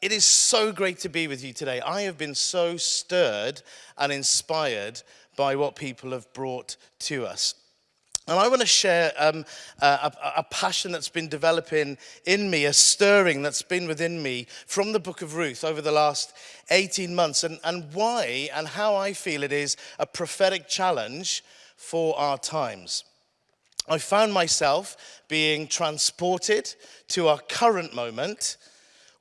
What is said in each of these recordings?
It is so great to be with you today. I have been so stirred and inspired by what people have brought to us. And I want to share a passion that's been developing in me, a stirring that's been within me from the book of Ruth over the last 18 months, and why and how I feel it is a prophetic challenge for our times. I found myself being transported to our current moment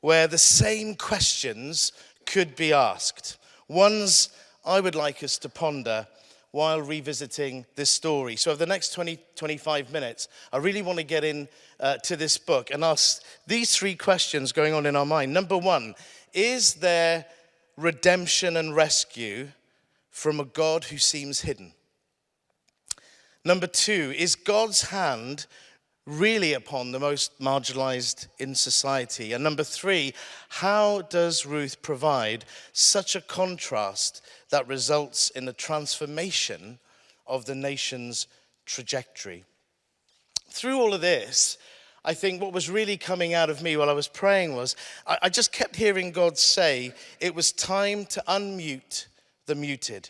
where the same questions could be asked. Ones I would like us to ponder while revisiting this story. So over the next 25 minutes, I really want to get in to this book and ask these three questions going on in our mind. Number one, is there redemption and rescue from a God who seems hidden? Number two, is God's hand really upon the most marginalized in society? And number three, how does Ruth provide such a contrast that results in a transformation of the nation's trajectory? Through all of this, I think what was really coming out of me while I was praying was, I just kept hearing God say, it was time to unmute the muted.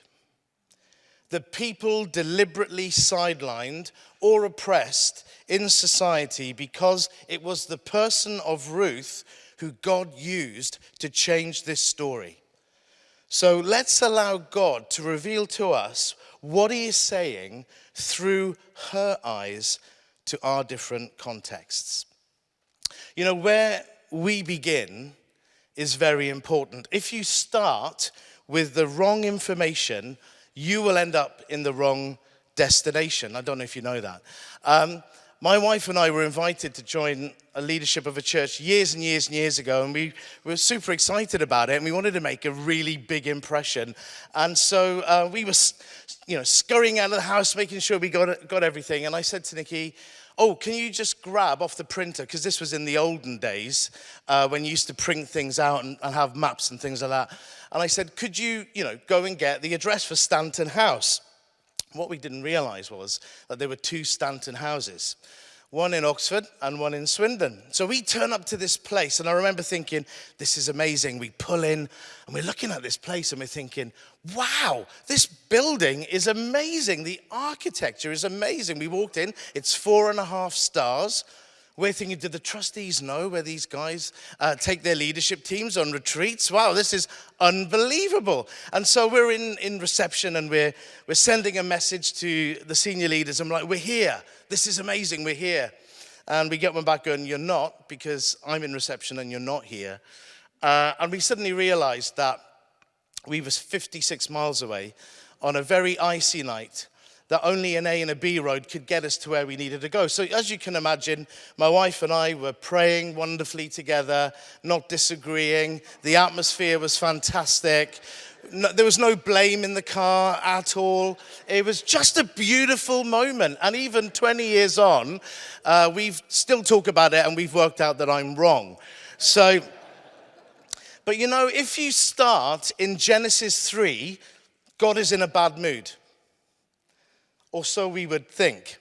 The people deliberately sidelined or oppressed in society because it was the person of Ruth who God used to change this story. So let's allow God to reveal to us what he is saying through her eyes to our different contexts. You know, where we begin is very important. If you start with the wrong information, you will end up in the wrong destination. I don't know if you know that. My wife and I were invited to join a leadership of a church years and years and years ago, and we were super excited about it, and we wanted to make a really big impression. And so we were, scurrying out of the house, making sure we got everything. And I said to Nikki, oh, can you just grab off the printer, because this was in the olden days when you used to print things out and have maps and things like that. And I said, could you, go and get the address for Stanton House? What we didn't realize was that there were two Stanton houses, one in Oxford and one in Swindon. So we turn up to this place, and I remember thinking, this is amazing. We pull in, and we're looking at this place, and we're thinking, wow, this building is amazing. The architecture is amazing. We walked in, it's 4.5 stars. We're thinking, did the trustees know where these guys take their leadership teams on retreats? Wow, this is unbelievable. And so we're in reception, and we're sending a message to the senior leaders. I'm like, we're here. This is amazing. We're here. And we get one back going, you're not, because I'm in reception and you're not here. And we suddenly realized that we was 56 miles away on a very icy night, that only an A and a B road could get us to where we needed to go. So as you can imagine, my wife and I were praying wonderfully together, not disagreeing. The atmosphere was fantastic. There was no blame in the car at all. It was just a beautiful moment. And even 20 years on, we've still talk about it, and we've worked out that I'm wrong. So, but if you start in Genesis 3, God is in a bad mood. Or so we would think.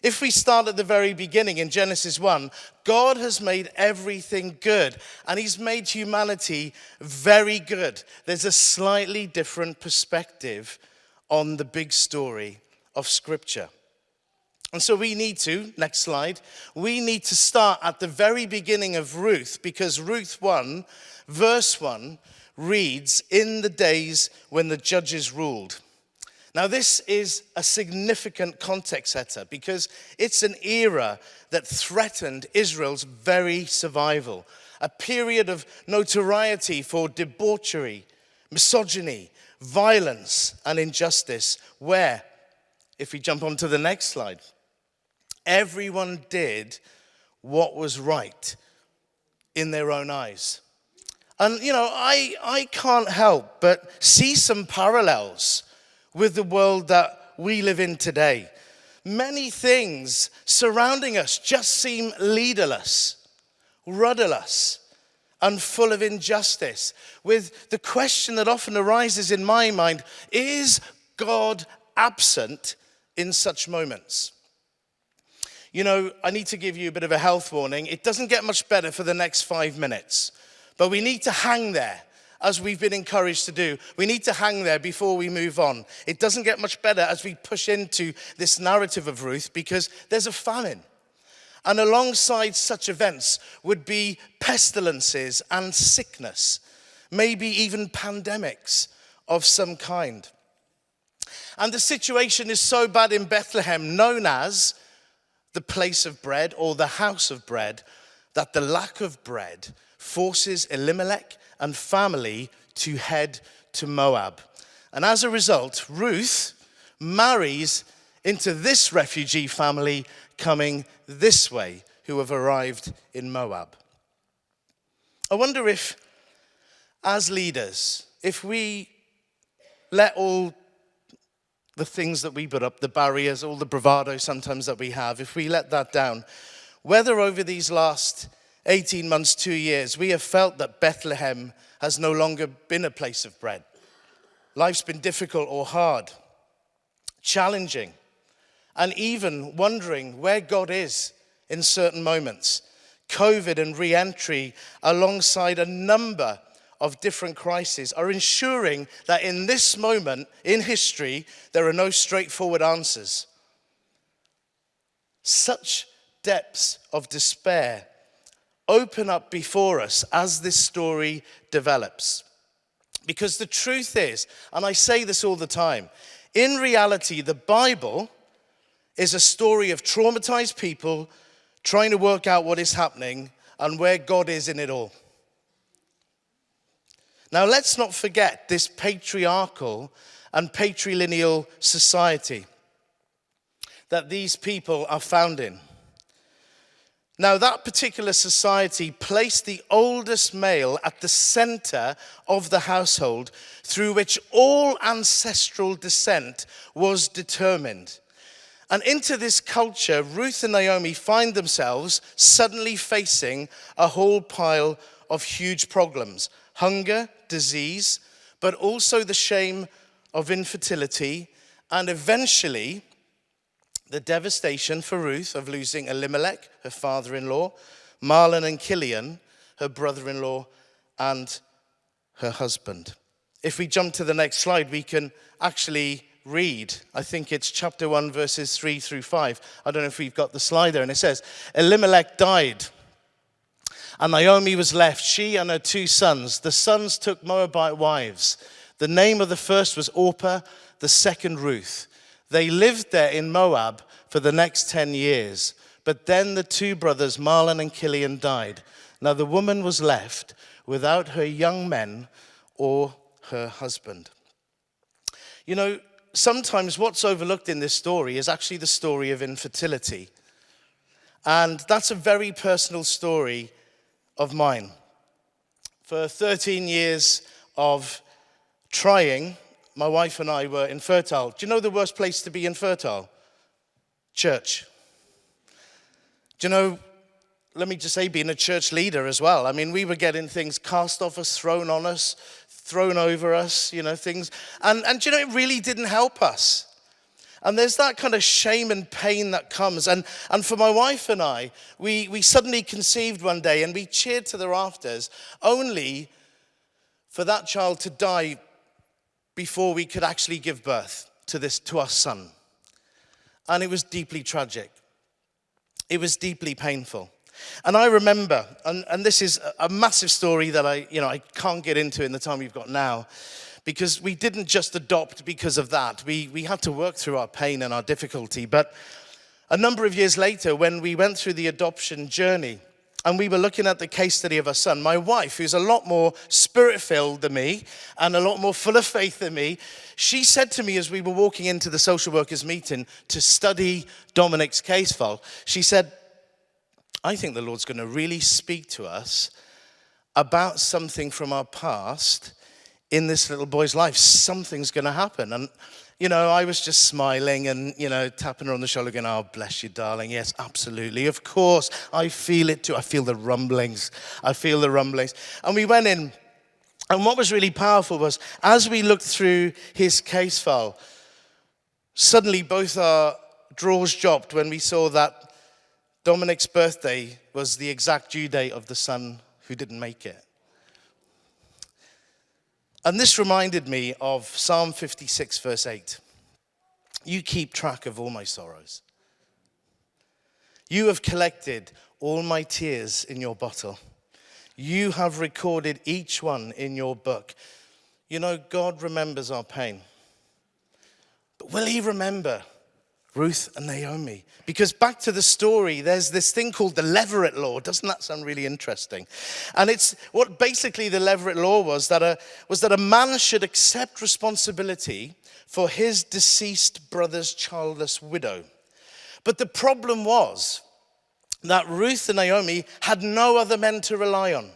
If we start at the very beginning in Genesis 1, God has made everything good, and he's made humanity very good. There's a slightly different perspective on the big story of Scripture. And so we need to, next slide, we need to start at the very beginning of Ruth, because Ruth 1, verse 1, reads, in the days when the judges ruled. Now, this is a significant context setter because it's an era that threatened Israel's very survival, a period of notoriety for debauchery, misogyny, violence, and injustice, where, if we jump on to the next slide, everyone did what was right in their own eyes. And, I can't help but see some parallels with the world that we live in today. Many things surrounding us just seem leaderless, rudderless, and full of injustice. With the question that often arises in my mind, is God absent in such moments? I need to give you a bit of a health warning. It doesn't get much better for the next 5 minutes. But we need to hang there, as we've been encouraged to do. We need to hang there before we move on. It doesn't get much better as we push into this narrative of Ruth, because there's a famine. And alongside such events would be pestilences and sickness, maybe even pandemics of some kind. And the situation is so bad in Bethlehem, known as the place of bread or the house of bread, that the lack of bread forces Elimelech and family to head to Moab. And as a result, Ruth marries into this refugee family coming this way, who have arrived in Moab. I wonder if, as leaders, if we let all the things that we put up, the barriers, all the bravado sometimes that we have, if we let that down, whether over these last 18 months, 2 years, we have felt that Bethlehem has no longer been a place of bread. Life's been difficult or hard, challenging, and even wondering where God is in certain moments. COVID and re-entry, alongside a number of different crises, are ensuring that in this moment in history, there are no straightforward answers. Such depths of despair open up before us as this story develops. Because the truth is, and I say this all the time, in reality, the Bible is a story of traumatized people trying to work out what is happening and where God is in it all. Now, let's not forget this patriarchal and patrilineal society that these people are found in. Now, that particular society placed the oldest male at the center of the household, through which all ancestral descent was determined. And into this culture, Ruth and Naomi find themselves suddenly facing a whole pile of huge problems: hunger, disease, but also the shame of infertility, and eventually the devastation for Ruth of losing Elimelech, her father-in-law, Mahlon and Chilion, her brother-in-law, and her husband. If we jump to the next slide, we can actually read, I think it's chapter 1, verses 3 through 5. I don't know if we've got the slide there, and it says, Elimelech died, and Naomi was left, she and her 2 sons. The sons took Moabite wives. The name of the first was Orpah, the second Ruth. They lived there in Moab for the next 10 years. But then the 2 brothers, Mahlon and Chilion, died. Now the woman was left without her young men or her husband. Sometimes what's overlooked in this story is actually the story of infertility. And that's a very personal story of mine. For 13 years of trying, my wife and I were infertile. Do you know the worst place to be infertile? Church. Do you know, let me just say, being a church leader as well. I mean, we were getting things cast off us, thrown on us, thrown over us, things. And it really didn't help us. And there's that kind of shame and pain that comes. And for my wife and I, we suddenly conceived one day and we cheered to the rafters, only for that child to die before we could actually give birth to our son. And it was deeply tragic. It was deeply painful. And I remember, and this is a massive story that I can't get into in the time we've got now, because we didn't just adopt because of that. We had to work through our pain and our difficulty. But a number of years later, when we went through the adoption journey, and we were looking at the case study of our son, my wife, who's a lot more spirit-filled than me and a lot more full of faith than me, she said to me as we were walking into the social workers meeting to study Dominic's case file, she said, I think the Lord's going to really speak to us about something from our past in this little boy's life. Something's going to happen. And, I was just smiling and, tapping her on the shoulder going, oh, bless you, darling. Yes, absolutely. Of course, I feel it too. I feel the rumblings. And we went in. And what was really powerful was, as we looked through his case file, suddenly both our drawers dropped when we saw that Dominic's birthday was the exact due date of the son who didn't make it. And this reminded me of Psalm 56, verse 8. You keep track of all my sorrows. You have collected all my tears in your bottle. You have recorded each one in your book. You know, God remembers our pain. But will he remember Ruth and Naomi? Because back to the story, there's this thing called the Levirate law. Doesn't that sound really interesting? And it's what basically the Levirate law was that a man should accept responsibility for his deceased brother's childless widow. But the problem was that Ruth and Naomi had no other men to rely on.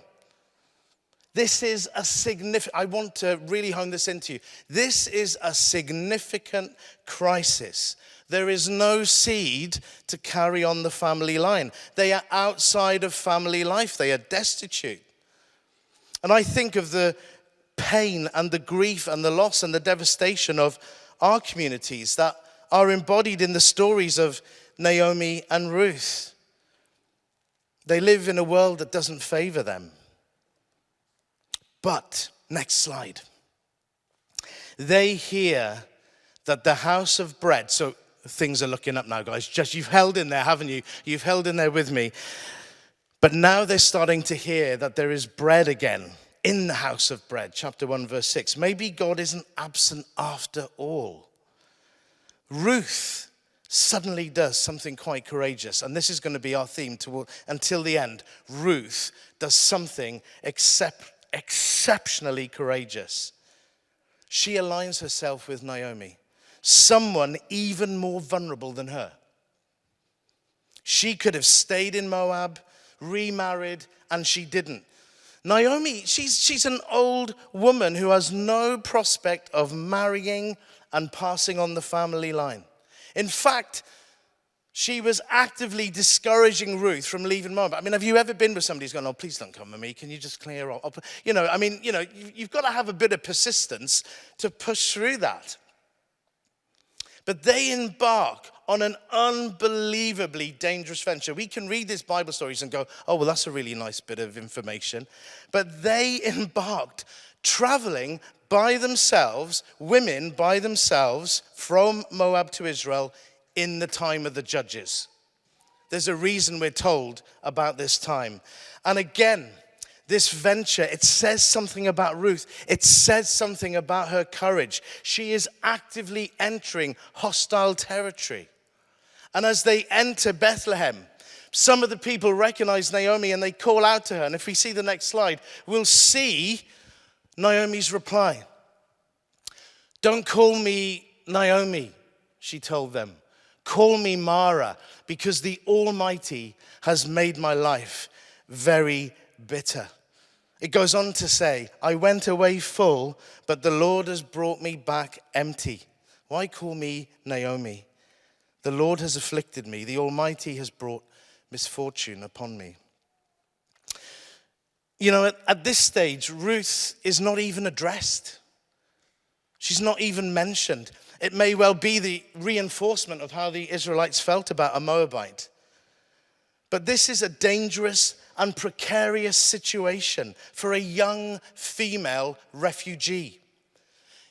This is a significant, I want to really hone this into you. This is a significant crisis. There is no seed to carry on the family line. They are outside of family life. They are destitute. And I think of the pain and the grief and the loss and the devastation of our communities that are embodied in the stories of Naomi and Ruth. They live in a world that doesn't favor them. But, next slide. They hear that the house of bread, so things are looking up now, guys. Just you've held in there, haven't you? You've held in there with me. But now they're starting to hear that there is bread again in the house of bread. Chapter 1, verse 6. Maybe God isn't absent after all. Ruth suddenly does something quite courageous. And this is going to be our theme until the end. Ruth does something exceptionally courageous. She aligns herself with Naomi, someone even more vulnerable than her. She could have stayed in Moab, remarried, and she didn't. Naomi, she's an old woman who has no prospect of marrying and passing on the family line. In fact, she was actively discouraging Ruth from leaving Moab. I mean, have you ever been with somebody who's going, oh, please don't come with me. Can you just clear off? You've got to have a bit of persistence to push through that. But they embark on an unbelievably dangerous venture. We can read these Bible stories and go, oh, well, that's a really nice bit of information. But they embarked, traveling by themselves, women by themselves, from Moab to Israel in the time of the Judges. There's a reason we're told about this time. And again, this venture, it says something about Ruth. It says something about her courage. She is actively entering hostile territory. And as they enter Bethlehem, some of the people recognize Naomi and they call out to her. And if we see the next slide, we'll see Naomi's reply. Don't call me Naomi, she told them. Call me Mara, because the Almighty has made my life very bitter. It goes on to say, I went away full, but the Lord has brought me back empty. Why call me Naomi? The Lord has afflicted me. The Almighty has brought misfortune upon me. You know, at this stage, Ruth is not even addressed. She's not even mentioned. It may well be the reinforcement of how the Israelites felt about a Moabite. But this is a dangerous and precarious situation for a young female refugee.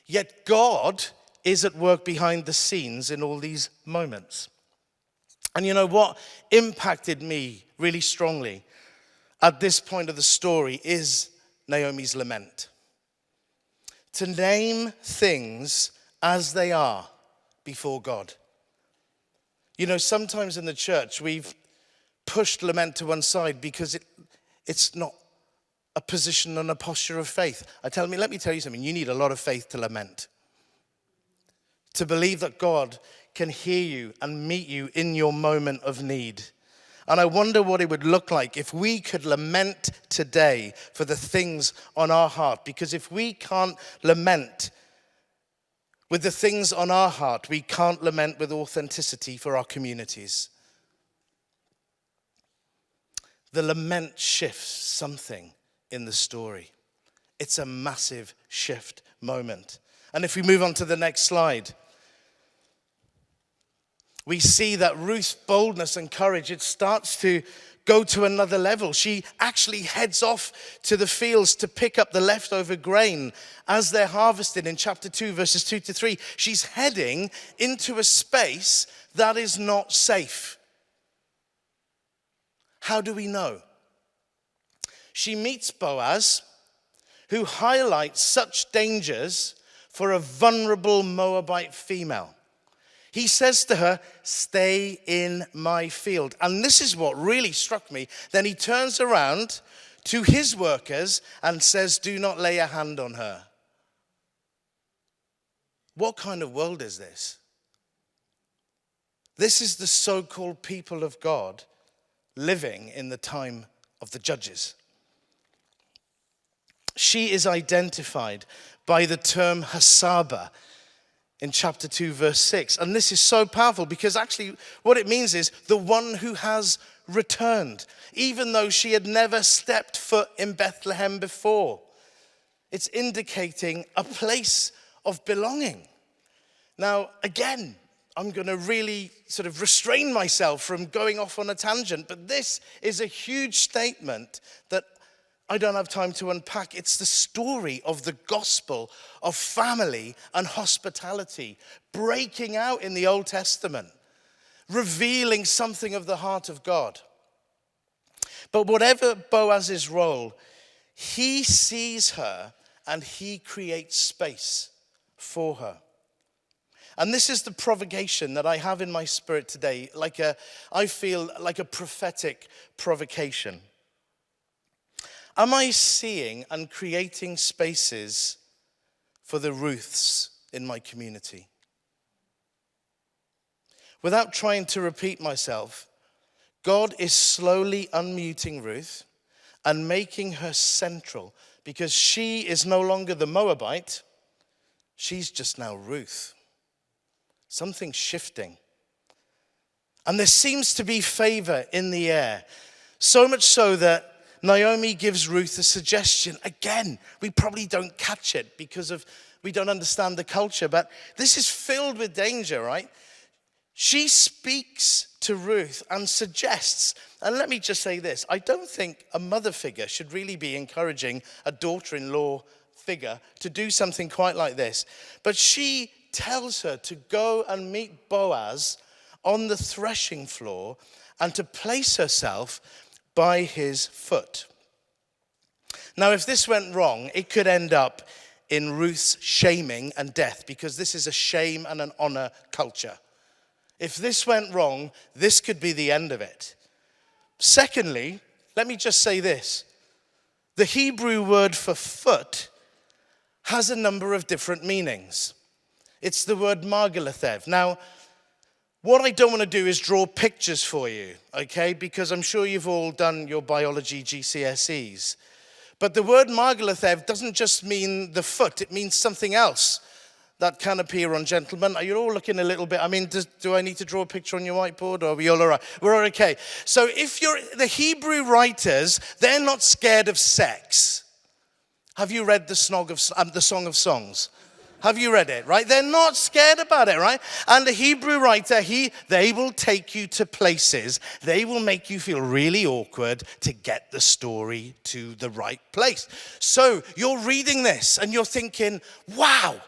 Yet God is at work behind the scenes in all these moments. And you know what impacted me really strongly at this point of the story is Naomi's lament. To name things as they are before God. You know, sometimes in the church we've pushed lament to one side because it's not a position and a posture of faith. Let me tell you something, you need a lot of faith to lament. To believe that God can hear you and meet you in your moment of need. And I wonder what it would look like if we could lament today for the things on our heart. Because if we can't lament with the things on our heart, we can't lament with authenticity for our communities. The lament shifts something in the story. It's a massive shift moment. And if we move on to the next slide, we see that Ruth's boldness and courage, it starts to go to another level. She actually heads off to the fields to pick up the leftover grain as they're harvested in chapter 2, verses 2 to 3. She's heading into a space that is not safe. How do we know? She meets Boaz, who highlights such dangers for a vulnerable Moabite female. He says to her, "Stay in my field." And this is what really struck me. Then he turns around to his workers and says, "Do not lay a hand on her." What kind of world is this? This is the so-called people of God living in the time of the judges. She is identified by the term Hasaba in chapter 2, verse 6. And this is so powerful because actually what it means is the one who has returned, even though she had never stepped foot in Bethlehem before. It's indicating a place of belonging. Now, again, I'm going to really sort of restrain myself from going off on a tangent, but this is a huge statement that I don't have time to unpack. It's the story of the gospel of family and hospitality breaking out in the Old Testament, revealing something of the heart of God. But whatever Boaz's role, he sees her and he creates space for her. And this is the provocation that I have in my spirit today, I feel like a prophetic provocation. Am I seeing and creating spaces for the Ruths in my community? Without trying to repeat myself, God is slowly unmuting Ruth and making her central because she is no longer the Moabite, she's just now Ruth. Something's shifting. And there seems to be favor in the air, so much so that Naomi gives Ruth a suggestion. Again, we probably don't catch it because we don't understand the culture, but this is filled with danger, right? She speaks to Ruth and suggests, and let me just say this, I don't think a mother figure should really be encouraging a daughter-in-law figure to do something quite like this. But she tells her to go and meet Boaz on the threshing floor and to place herself by his foot. Now, if this went wrong, it could end up in Ruth's shaming and death, because this is a shame and an honor culture. If this went wrong, this could be the end of it. Secondly, let me just say this. The Hebrew word for foot has a number of different meanings. It's the word margalathev. Now, what I don't want to do is draw pictures for you, okay? Because I'm sure you've all done your biology GCSEs. But the word margalathev doesn't just mean the foot, it means something else that can appear on gentlemen. You're all looking a little bit, do I need to draw a picture on your whiteboard, or are we all right? We're all okay. So if you're, the Hebrew writers, they're not scared of sex. Have you read the Song of Songs? Have you read it, right? They're not scared about it, right? And the Hebrew writer, they will take you to places. They will make you feel really awkward to get the story to the right place. So you're reading this and you're thinking, wow,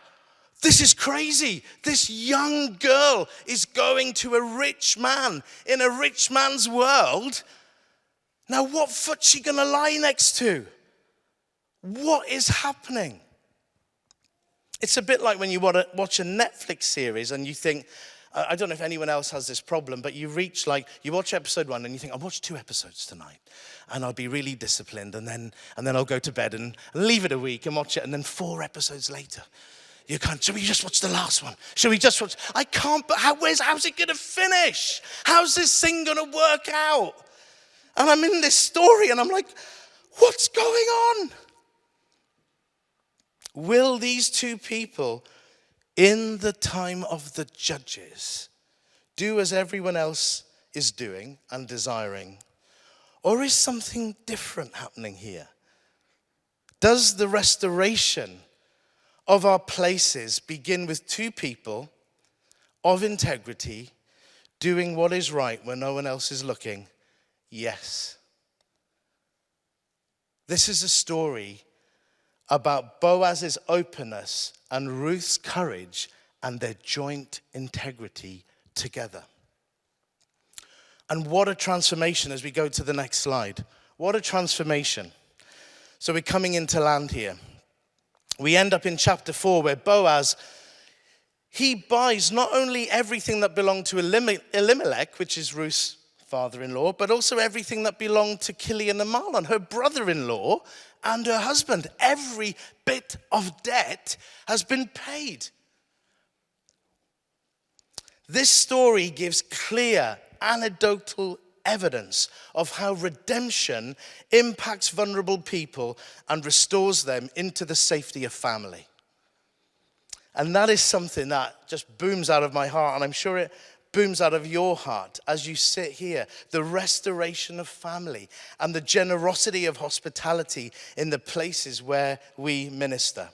this is crazy. This young girl is going to a rich man in a rich man's world. Now, what foot's she going to lie next to? What is happening? It's a bit like when you watch a Netflix series and you think, I don't know if anyone else has this problem, but you watch episode 1 and you think, I'll watch 2 episodes tonight and I'll be really disciplined, and then I'll go to bed and leave it a week and watch it, and then 4 episodes later, you can't, shall we just watch the last one? Shall we just watch? I can't, but how's it going to finish? How's this thing going to work out? And I'm in this story and I'm like, what's going on? Will these 2 people in the time of the judges do as everyone else is doing and desiring? Or is something different happening here? Does the restoration of our places begin with 2 people of integrity Doing what is right when no one else is looking? Yes. This is a story about Boaz's openness and Ruth's courage and their joint integrity together. And what a transformation as we go to the next slide. What a transformation. So we're coming into land here. We end up in chapter 4 where Boaz, he buys not only everything that belonged to Elimelech, which is Ruth's father-in-law, but also everything that belonged to Kilian and Mahlon, her brother-in-law and her husband. Every bit of debt has been paid. This story gives clear anecdotal evidence of how redemption impacts vulnerable people and restores them into the safety of family. And that is something that just booms out of my heart, and I'm sure it booms out of your heart as you sit here. The restoration of family and the generosity of hospitality in the places where we minister.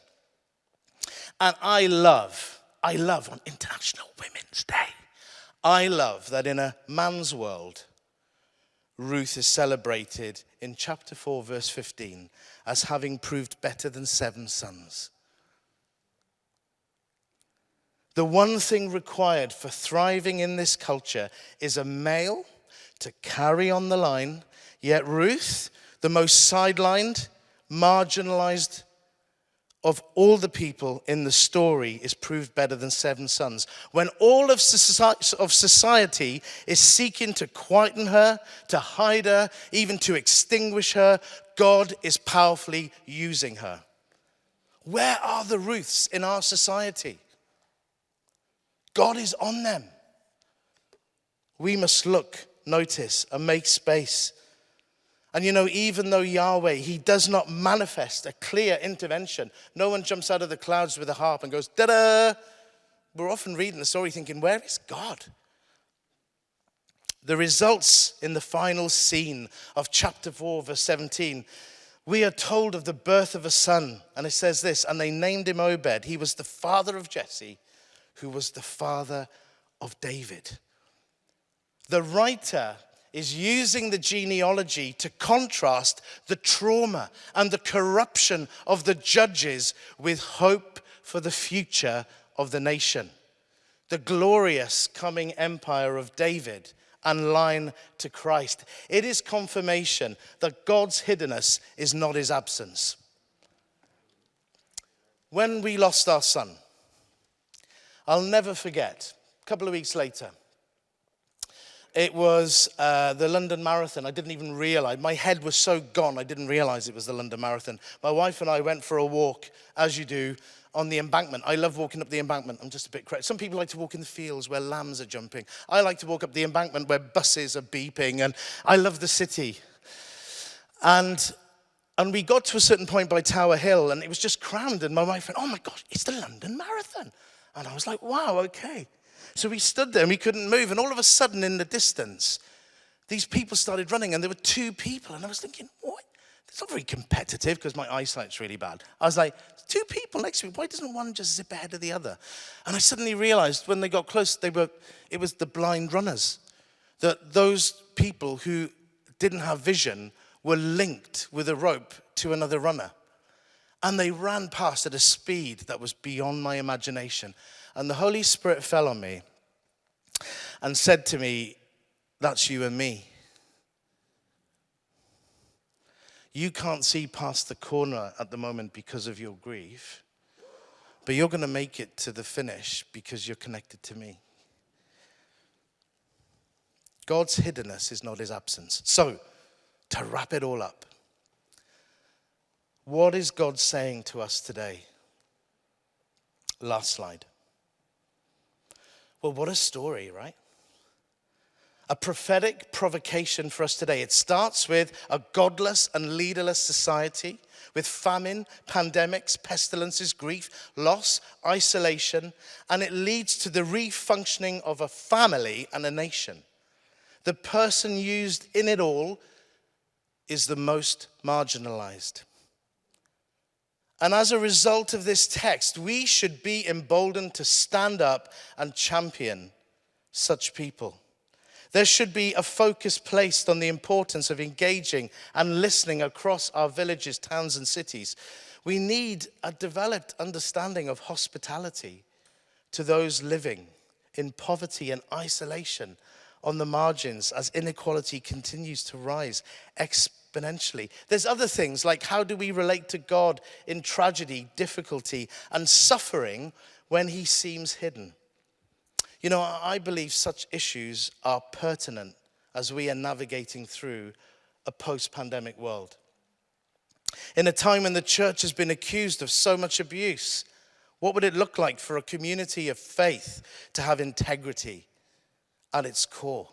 And I love on International Women's Day, I love that in a man's world, Ruth is celebrated in chapter 4, verse 15, as having proved better than 7 sons. The one thing required for thriving in this culture is a male to carry on the line, yet Ruth, the most sidelined, marginalized of all the people in the story, is proved better than 7 sons. When all of society is seeking to quieten her, to hide her, even to extinguish her, God is powerfully using her. Where are the Ruths in our society? God is on them. We must look, notice, and make space. And even though Yahweh, he does not manifest a clear intervention, no one jumps out of the clouds with a harp and goes, da-da! We're often reading the story thinking, where is God? The results in the final scene of chapter 4, verse 17, we are told of the birth of a son. And it says this, and they named him Obed. He was the father of Jesse, who was the father of David. The writer is using the genealogy to contrast the trauma and the corruption of the judges with hope for the future of the nation. The glorious coming empire of David and line to Christ. It is confirmation that God's hiddenness is not his absence. When we lost our son, I'll never forget, a couple of weeks later, it was the London Marathon. I didn't even realize. My head was so gone, I didn't realize it was the London Marathon. My wife and I went for a walk, as you do, on the embankment. I love walking up the embankment. I'm just a bit crazy. Some people like to walk in the fields where lambs are jumping. I like to walk up the embankment where buses are beeping, and I love the city. And we got to a certain point by Tower Hill, and it was just crammed, and my wife went, oh my gosh, it's the London Marathon. And I was like, wow, okay. So we stood there and we couldn't move. And all of a sudden in the distance, these people started running and there were 2 people. And I was thinking, what? It's not very competitive because my eyesight's really bad. I was like, 2 people next to me. Why doesn't one just zip ahead of the other? And I suddenly realized when they got close, it was the blind runners. That those people who didn't have vision were linked with a rope to another runner. And they ran past at a speed that was beyond my imagination. And the Holy Spirit fell on me and said to me, that's you and me. You can't see past the corner at the moment because of your grief, but you're going to make it to the finish because you're connected to me. God's hiddenness is not his absence. So, to wrap it all up, what is God saying to us today? Last slide. Well, what a story, right? A prophetic provocation for us today. It starts with a godless and leaderless society with famine, pandemics, pestilences, grief, loss, isolation, and it leads to the refunctioning of a family and a nation. The person used in it all is the most marginalized. And as a result of this text, we should be emboldened to stand up and champion such people. There should be a focus placed on the importance of engaging and listening across our villages, towns, and cities. We need a developed understanding of hospitality to those living in poverty and isolation on the margins as inequality continues to rise exponentially. There's other things like, how do we relate to God in tragedy, difficulty, and suffering when he seems hidden? You know, I believe such issues are pertinent as we are navigating through a post-pandemic world. In a time when the church has been accused of so much abuse, what would it look like for a community of faith to have integrity at its core?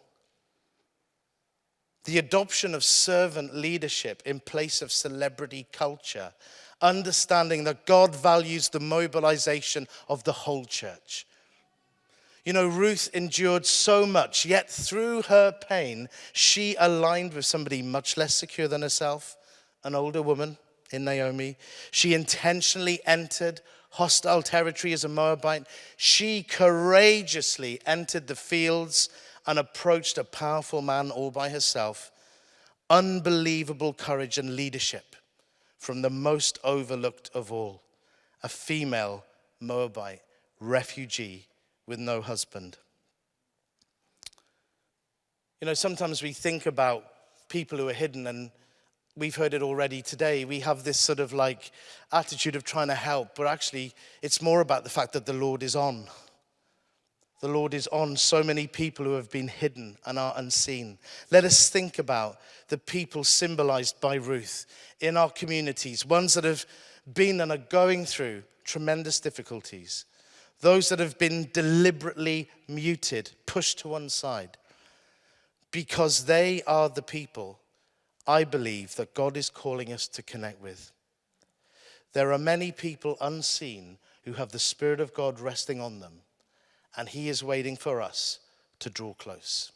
The adoption of servant leadership in place of celebrity culture, understanding that God values the mobilization of the whole church. You know, Ruth endured so much, yet through her pain, she aligned with somebody much less secure than herself, an older woman in Naomi. She intentionally entered hostile territory as a Moabite. She courageously entered the fields and approached a powerful man all by herself. Unbelievable courage and leadership from the most overlooked of all, a female Moabite refugee with no husband. You know, sometimes we think about people who are hidden, and we've heard it already today. We have this sort of like attitude of trying to help, but actually it's more about the fact that the Lord is on. The Lord is on so many people who have been hidden and are unseen. Let us think about the people symbolized by Ruth in our communities, ones that have been and are going through tremendous difficulties. Those that have been deliberately muted, pushed to one side, because they are the people I believe that God is calling us to connect with. There are many people unseen who have the Spirit of God resting on them, and he is waiting for us to draw close.